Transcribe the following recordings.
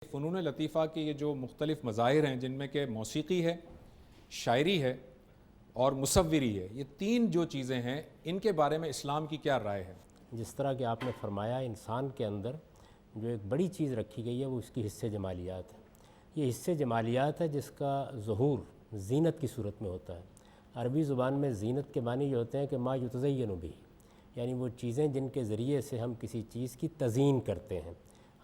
فنون لطیفہ کی یہ جو مختلف مظاہر ہیں جن میں کہ موسیقی ہے، شاعری ہے اور مصوری ہے، یہ تین جو چیزیں ہیں ان کے بارے میں اسلام کی کیا رائے ہے؟ جس طرح کہ آپ نے فرمایا انسان کے اندر جو ایک بڑی چیز رکھی گئی ہے وہ اس کی حصے جمالیات ہے۔ یہ حصے جمالیات ہے جس کا ظہور زینت کی صورت میں ہوتا ہے۔ عربی زبان میں زینت کے معنی یہ ہوتے ہیں کہ ما یتزین بھی، یعنی وہ چیزیں جن کے ذریعے سے ہم کسی چیز کی تزئین کرتے ہیں۔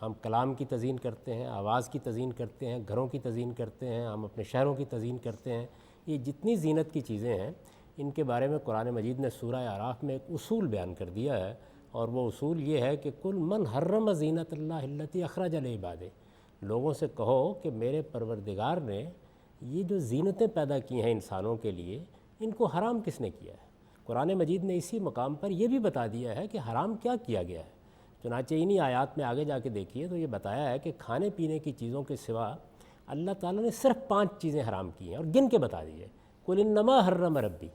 ہم کلام کی تزئین کرتے ہیں، آواز کی تزئین کرتے ہیں، گھروں کی تزئین کرتے ہیں، ہم اپنے شہروں کی تزئین کرتے ہیں۔ یہ جتنی زینت کی چیزیں ہیں ان کے بارے میں قرآن مجید نے سورہ اعراف میں ایک اصول بیان کر دیا ہے، اور وہ اصول یہ ہے کہ کل من حرم زینت اللہ التی اخرج لعبادہ، لوگوں سے کہو کہ میرے پروردگار نے یہ جو زینتیں پیدا کی ہیں انسانوں کے لیے ان کو حرام کس نے کیا ہے۔ قرآن مجید نے اسی مقام پر یہ بھی بتا دیا ہے کہ حرام کیا کیا گیا ہے۔ چنانچہ انہی آیات میں آگے جا کے دیکھیے تو یہ بتایا ہے کہ کھانے پینے کی چیزوں کے سوا اللہ تعالیٰ نے صرف 5 چیزیں حرام کی ہیں اور گن کے بتا دی ہے۔ قل انما حرم ربی،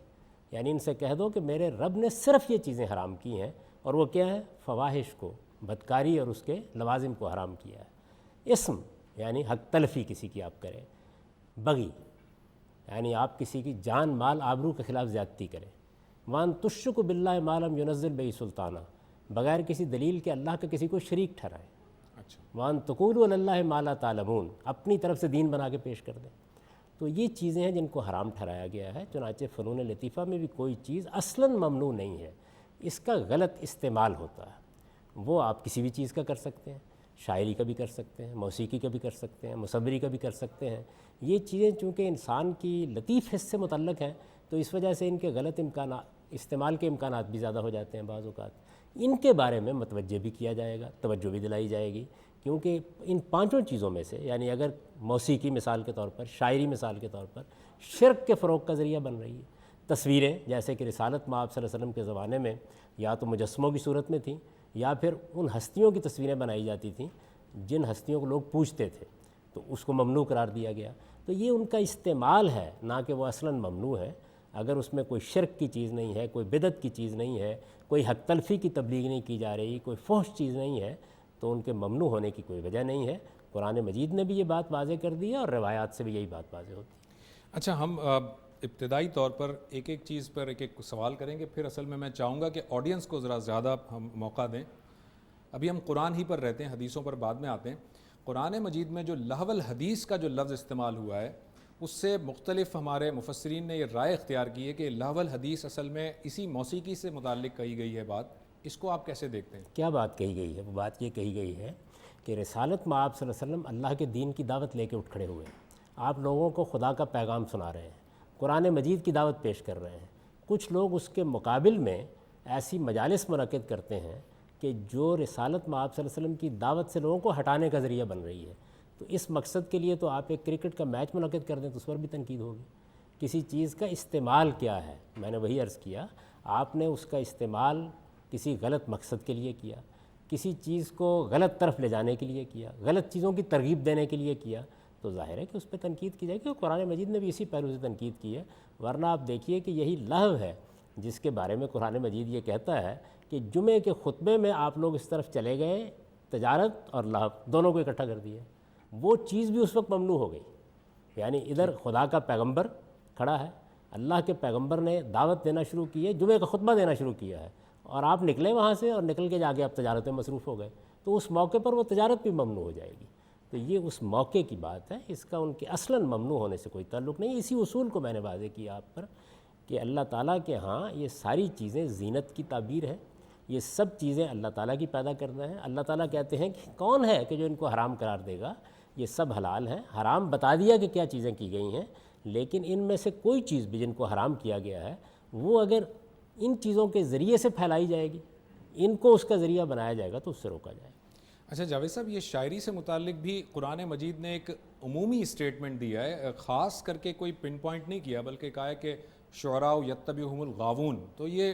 یعنی ان سے کہہ دو کہ میرے رب نے صرف یہ چیزیں حرام کی ہیں، اور وہ کیا ہے؟ فواحش کو، بدکاری اور اس کے لوازم کو حرام کیا ہے۔ اسم یعنی حق تلفی کسی کی آپ کریں، بغی یعنی آپ کسی کی جان مال آبرو کے خلاف زیادتی کریں، وان تشرک باللہ ما لم ینزل بہ سلطانہ، بغیر کسی دلیل کے اللہ کا کسی کو شریک ٹھہرائیں، وان تقولوا علی اللہ ما لا تعلمون، اپنی طرف سے دین بنا کے پیش کر دیں۔ تو یہ چیزیں ہیں جن کو حرام ٹھہرایا گیا ہے۔ چنانچہ فنون لطیفہ میں بھی کوئی چیز اصلاً ممنوع نہیں ہے، اس کا غلط استعمال ہوتا ہے۔ وہ آپ کسی بھی چیز کا کر سکتے ہیں، شاعری کا بھی کر سکتے ہیں، موسیقی کا بھی کر سکتے ہیں، مصوری کا بھی کر سکتے ہیں۔ یہ چیزیں چونکہ انسان کی لطیف حص سے متعلق ہیں تو اس وجہ سے ان کے غلط استعمال کے امکانات بھی زیادہ ہو جاتے ہیں بعض اوقات۔ ان کے بارے میں متوجہ بھی کیا جائے گا، توجہ بھی دلائی جائے گی، کیونکہ ان 5 چیزوں میں سے یعنی اگر موسیقی مثال کے طور پر، شاعری مثال کے طور پر شرک کے فروغ کا ذریعہ بن رہی ہے۔ تصویریں جیسے کہ رسالت مآب صلی اللہ علیہ وسلم کے زمانے میں یا تو مجسموں کی صورت میں تھیں یا پھر ان ہستیوں کی تصویریں بنائی جاتی تھیں جن ہستیوں کو لوگ پوجتے تھے، تو اس کو ممنوع قرار دیا گیا۔ تو یہ ان کا استعمال ہے، نہ کہ وہ اصلاً ممنوع ہے۔ اگر اس میں کوئی شرک کی چیز نہیں ہے، کوئی بدعت کی چیز نہیں ہے، کوئی حق تلفی کی تبلیغ نہیں کی جا رہی، کوئی فحش چیز نہیں ہے، تو ان کے ممنوع ہونے کی کوئی وجہ نہیں ہے۔ قرآن مجید نے بھی یہ بات واضح کر دی ہے اور روایات سے بھی یہی بات واضح ہوتی ہے۔ اچھا، ہم ابتدائی طور پر ایک ایک چیز پر ایک ایک سوال کریں گے، پھر اصل میں چاہوں گا کہ آڈینس کو ذرا زیادہ ہم موقع دیں۔ ابھی ہم قرآن ہی پر رہتے ہیں، حدیثوں پر بعد میں آتے ہیں۔ قرآن مجید میں جو لہو الحدیث کا جو لفظ استعمال ہوا ہے اس سے مختلف ہمارے مفسرین نے یہ رائے اختیار کی ہے کہ لہو الحدیث اصل میں اسی موسیقی سے متعلق کہی گئی ہے بات۔ اس کو آپ کیسے دیکھتے ہیں؟ کیا بات کہی گئی ہے؟ وہ بات یہ کہی گئی ہے کہ رسالت مآب صلی اللہ علیہ وسلم اللہ کے دین کی دعوت لے کے اٹھ کھڑے ہوئے ہیں۔ آپ لوگوں کو خدا کا پیغام سنا رہے ہیں، قرآن مجید کی دعوت پیش کر رہے ہیں۔ کچھ لوگ اس کے مقابل میں ایسی مجالس منعقد کرتے ہیں کہ جو رسالت مآب صلی اللہ علیہ وسلم کی دعوت سے لوگوں کو ہٹانے کا ذریعہ بن رہی ہے۔ تو اس مقصد کے لیے تو آپ ایک کرکٹ کا میچ منعقد کر دیں تو اس پر بھی تنقید ہوگی۔ کسی چیز کا استعمال کیا ہے، میں نے وہی عرض کیا، آپ نے اس کا استعمال کسی غلط مقصد کے لیے کیا، کسی چیز کو غلط طرف لے جانے کے لیے کیا، غلط چیزوں کی ترغیب دینے کے لیے کیا، تو ظاہر ہے کہ اس پہ تنقید کی جائے گی۔ اور قرآن مجید نے بھی اسی پہلو سے تنقید کی ہے۔ ورنہ آپ دیکھیے کہ یہی لہو ہے جس کے بارے میں قرآن مجید یہ کہتا ہے کہ جمعے کے خطبے میں آپ لوگ اس طرف چلے گئے، تجارت اور لہو دونوں کو اکٹھا کر دیا۔ وہ چیز بھی اس وقت ممنوع ہو گئی، یعنی ادھر خدا کا پیغمبر کھڑا ہے، اللہ کے پیغمبر نے دعوت دینا شروع کی ہے، جمعے کا خطبہ دینا شروع کیا ہے، اور آپ نکلے وہاں سے اور نکل کے جا کے آپ تجارت میں مصروف ہو گئے، تو اس موقع پر وہ تجارت بھی ممنوع ہو جائے گی۔ تو یہ اس موقع کی بات ہے، اس کا ان کے اصلاً ممنوع ہونے سے کوئی تعلق نہیں۔ اسی اصول کو میں نے واضح کیا آپ پر کہ اللہ تعالیٰ کے ہاں یہ ساری چیزیں زینت کی تعبیر ہے، یہ سب چیزیں اللہ تعالیٰ کی پیدا کرنا ہے۔ اللہ تعالیٰ کہتے ہیں کہ کون ہے کہ جو ان کو حرام قرار دے گا، یہ سب حلال ہیں۔ حرام بتا دیا کہ کیا چیزیں کی گئی ہیں، لیکن ان میں سے کوئی چیز بھی جن کو حرام کیا گیا ہے وہ اگر ان چیزوں کے ذریعے سے پھیلائی جائے گی، ان کو اس کا ذریعہ بنایا جائے گا تو اس سے روکا جائے گا۔ اچھا جاوید صاحب، یہ شاعری سے متعلق بھی قرآن مجید نے ایک عمومی اسٹیٹمنٹ دیا ہے، خاص کر کے کوئی پن پوائنٹ نہیں کیا، بلکہ کہا ہے کہ شعراء یتبعہم الغاوون۔ تو یہ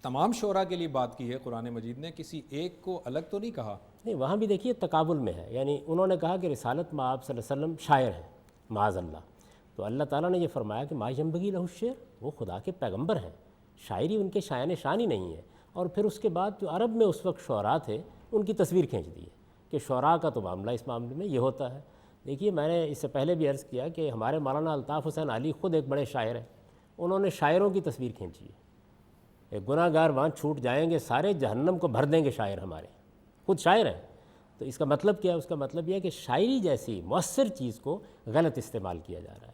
تمام شعراء کے لیے بات کی ہے قرآن مجید نے، کسی ایک کو الگ تو نہیں کہا؟ نہیں، وہاں بھی دیکھیے تقابل میں ہے، یعنی انہوں نے کہا کہ رسالت مآب صلی اللہ علیہ وسلم شاعر ہیں معاذ اللہ، تو اللہ تعالیٰ نے یہ فرمایا کہ ما ینبغی لہ الشعر، وہ خدا کے پیغمبر ہیں، شاعری ان کے شایان شان ہی نہیں ہے۔ اور پھر اس کے بعد جو عرب میں اس وقت شعراء تھے ان کی تصویر کھینچ دی ہے کہ شعراء کا تو معاملہ اس معاملے میں یہ ہوتا ہے۔ دیکھیے میں نے اس سے پہلے بھی عرض کیا کہ ہمارے مولانا الطاف حسین علی خود ایک بڑے شاعر ہیں، انہوں نے شاعروں کی تصویر کھینچی ہے۔ ایک گناہ گار وہاں چھوٹ جائیں گے سارے، جہنم کو بھر دیں گے شاعر ہمارے، خود شاعر ہیں۔ تو اس کا مطلب کیا ہے؟ اس کا مطلب یہ ہے کہ شاعری جیسی مؤثر چیز کو غلط استعمال کیا جا رہا ہے۔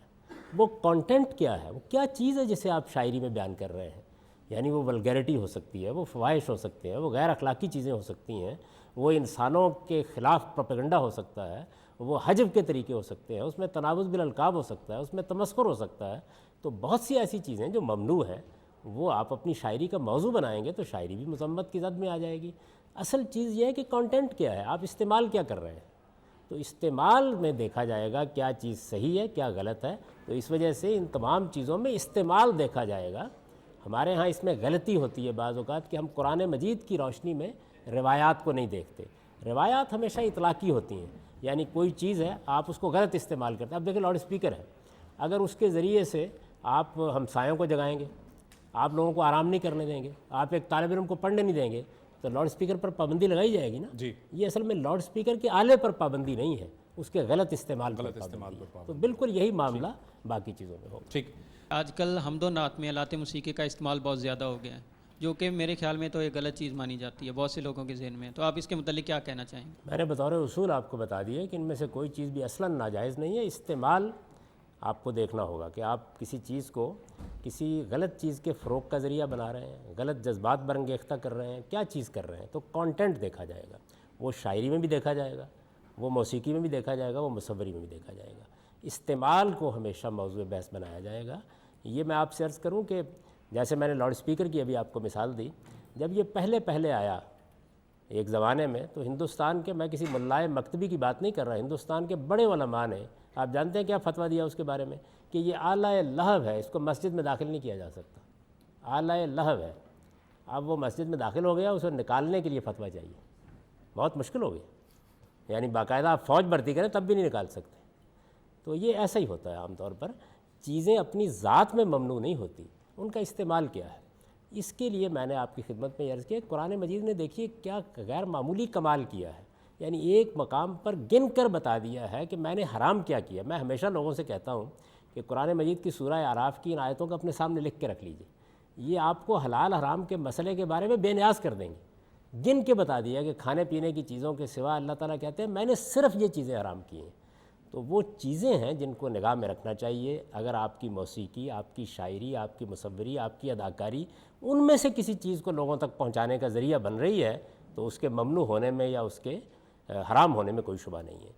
وہ کانٹینٹ کیا ہے، وہ کیا چیز ہے جسے آپ شاعری میں بیان کر رہے ہیں؟ یعنی وہ ولگیرٹی ہو سکتی ہے، وہ فواہش ہو سکتے ہیں، وہ غیر اخلاقی چیزیں ہو سکتی ہیں، وہ انسانوں کے خلاف پروپیگنڈا ہو سکتا ہے، وہ حجب کے طریقے ہو سکتے ہیں، اس میں تناوز بالالقاب ہو سکتا ہے، اس میں تمسخر ہو سکتا ہے۔ تو بہت سی ایسی چیزیں جو ممنوع ہیں وہ آپ اپنی شاعری کا موضوع بنائیں گے تو شاعری بھی مذمت کی زد میں آ جائے گی۔ اصل چیز یہ ہے کہ کانٹینٹ کیا ہے، آپ استعمال کیا کر رہے ہیں۔ تو استعمال میں دیکھا جائے گا کیا چیز صحیح ہے کیا غلط ہے۔ تو اس وجہ سے ان تمام چیزوں میں استعمال دیکھا جائے گا۔ ہمارے ہاں اس میں غلطی ہوتی ہے بعض اوقات کہ ہم قرآن مجید کی روشنی میں روایات کو نہیں دیکھتے۔ روایات ہمیشہ اطلاقی ہوتی ہیں، یعنی کوئی چیز ہے آپ اس کو غلط استعمال کرتے ہیں۔ اب دیکھیں لاؤڈ اسپیکر ہے، اگر اس کے ذریعے سے آپ ہمسایوں کو جگائیں گے، آپ لوگوں کو آرام نہیں کرنے دیں گے، آپ ایک طالب علم کو پڑھنے نہیں دیں گے، تو لاؤڈ اسپیکر پر پابندی لگائی جائے گی نا۔ جی، یہ اصل میں لاؤڈ اسپیکر کے آلے پر پابندی نہیں ہے، اس کے غلط استعمال پر استعمال پر پابندی ہے۔ تو بالکل یہی معاملہ باقی چیزوں میں ہوگا۔ ٹھیک۔ آج کل حمد و نعت میں آلات موسیقی کا استعمال بہت زیادہ ہو گیا ہے، جو کہ میرے خیال میں تو ایک غلط چیز مانی جاتی ہے بہت سے لوگوں کے ذہن میں۔ تو آپ اس کے متعلق کیا کہنا چاہیں گے؟ میں نے بطور اصول آپ کو بتا دیا کہ ان میں سے کوئی چیز بھی اصلاً ناجائز نہیں ہے۔ استعمال آپ کو دیکھنا ہوگا کہ آپ کسی چیز کو کسی غلط چیز کے فروغ کا ذریعہ بنا رہے ہیں، غلط جذبات برانگیختہ کر رہے ہیں، کیا چیز کر رہے ہیں۔ تو کانٹینٹ دیکھا جائے گا، وہ شاعری میں بھی دیکھا جائے گا، وہ موسیقی میں بھی دیکھا جائے گا، وہ مصوری میں بھی دیکھا جائے گا۔ استعمال کو ہمیشہ موضوع بحث بنایا جائے گا۔ یہ میں آپ سے عرض کروں کہ جیسے میں نے لاؤڈ اسپیکر کی ابھی آپ کو مثال دی، جب یہ پہلے آیا ایک زمانے میں، تو ہندوستان کے، میں کسی ملائے مکتبی کی بات نہیں کر رہا، ہندوستان کے بڑے علماء نے، آپ جانتے ہیں کیا فتویٰ دیا اس کے بارے میں؟ کہ یہ آلۂ لہو ہے، اس کو مسجد میں داخل نہیں کیا جا سکتا، آلۂ لہو ہے۔ اب وہ مسجد میں داخل ہو گیا، اسے نکالنے کے لیے فتویٰ چاہیے، بہت مشکل ہو گئی، یعنی باقاعدہ آپ فوج بھرتی کریں تب بھی نہیں نکال سکتے۔ تو یہ ایسا ہی ہوتا ہے عام طور پر، چیزیں اپنی ذات میں ممنوع نہیں ہوتی، ان کا استعمال کیا ہے۔ اس کے لیے میں نے آپ کی خدمت میں عرض کیا، قرآن مجید نے دیکھیے کیا غیر معمولی کمال کیا ہے، یعنی ایک مقام پر گن کر بتا دیا ہے کہ میں نے حرام کیا کیا۔ میں ہمیشہ لوگوں سے کہتا ہوں کہ قرآن مجید کی سورہ اعراف کی ان آیتوں کو اپنے سامنے لکھ کے رکھ لیجئے، یہ آپ کو حلال حرام کے مسئلے کے بارے میں بے نیاز کر دیں گے۔ گن کے بتا دیا کہ کھانے پینے کی چیزوں کے سوا اللہ تعالیٰ کہتے ہیں میں نے صرف یہ چیزیں حرام کی ہیں۔ تو وہ چیزیں ہیں جن کو نگاہ میں رکھنا چاہیے۔ اگر آپ کی موسیقی، آپ کی شاعری، آپ کی مصوری، آپ کی اداکاری ان میں سے کسی چیز کو لوگوں تک پہنچانے کا ذریعہ بن رہی ہے تو اس کے ممنوع ہونے میں یا اس کے حرام ہونے میں کوئی شبہ نہیں ہے۔